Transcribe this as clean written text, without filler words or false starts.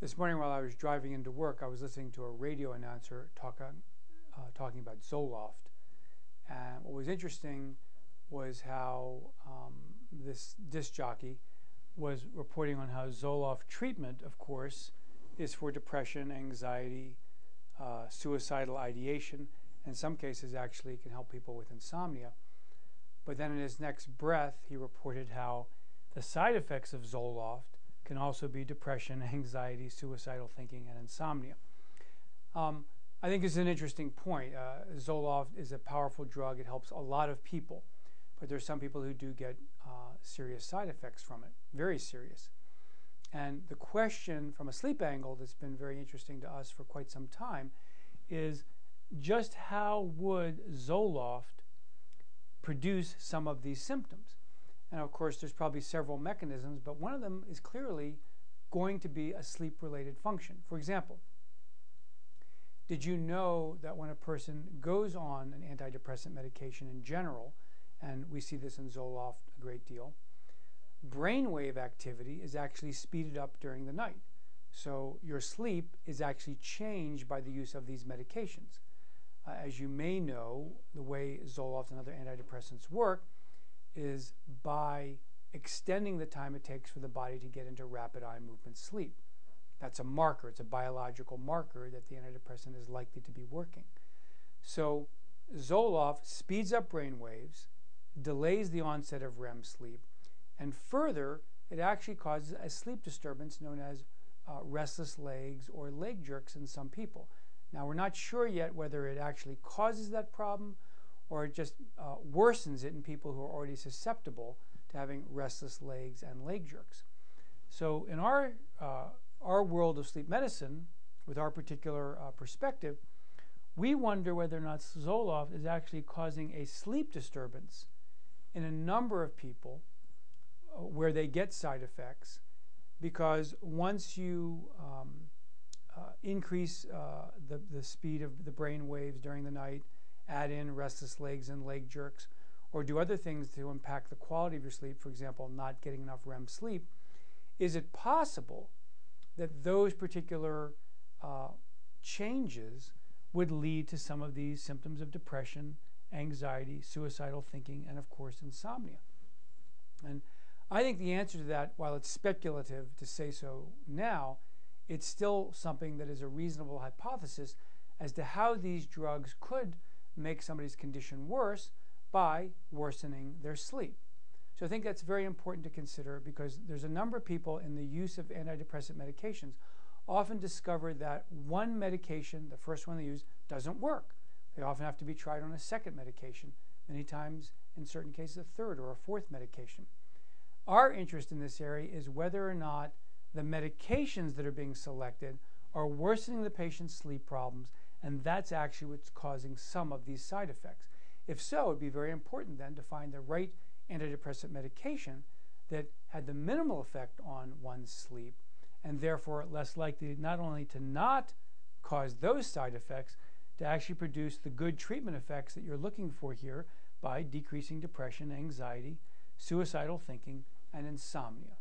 This morning while I was driving into work, I was listening to a radio announcer talking about Zoloft. And what was interesting was how this disc jockey was reporting on how Zoloft treatment, of course, is for depression, anxiety, suicidal ideation, and in some cases actually can help people with insomnia. But then in his next breath, he reported how the side effects of Zoloft can also be depression, anxiety, suicidal thinking, and insomnia. I think this is an interesting point. Zoloft is a powerful drug. It helps a lot of people, but there's some people who do get serious side effects from it, very serious. And the question from a sleep angle that's been very interesting to us for quite some time is just how would Zoloft produce some of these symptoms? And of course, there's probably several mechanisms, but one of them is clearly going to be a sleep-related function. For example, did you know that when a person goes on an antidepressant medication in general, and we see this in Zoloft a great deal, brainwave activity is actually speeded up during the night. So your sleep is actually changed by the use of these medications. As you may know, the way Zoloft and other antidepressants work is by extending the time it takes for the body to get into rapid eye movement sleep. That's a marker. It's a biological marker that the antidepressant is likely to be working. So Zoloft speeds up brain waves, delays the onset of REM sleep, and further, it actually causes a sleep disturbance known as restless legs or leg jerks in some people. Now, we're not sure yet whether it actually causes that problem or it just worsens it in people who are already susceptible to having restless legs and leg jerks. So in our world of sleep medicine, with our particular perspective, we wonder whether or not Zoloft is actually causing a sleep disturbance in a number of people where they get side effects, because once you increase the speed of the brain waves during the night, add in restless legs and leg jerks, or do other things to impact the quality of your sleep, for example, not getting enough REM sleep, is it possible that those particular changes would lead to some of these symptoms of depression, anxiety, suicidal thinking, and of course insomnia? And I think the answer to that, while it's speculative to say so now, it's still something that is a reasonable hypothesis as to how these drugs could make somebody's condition worse by worsening their sleep. So I think that's very important to consider, because there's a number of people in the use of antidepressant medications often discover that one medication, the first one they use, doesn't work. They often have to be tried on a second medication, many times in certain cases a third or a fourth medication. Our interest in this area is whether or not the medications that are being selected are worsening the patient's sleep problems, and that's actually what's causing some of these side effects. If so, it would be very important then to find the right antidepressant medication that had the minimal effect on one's sleep, and therefore less likely not only to not cause those side effects, to actually produce the good treatment effects that you're looking for here by decreasing depression, anxiety, suicidal thinking, and insomnia.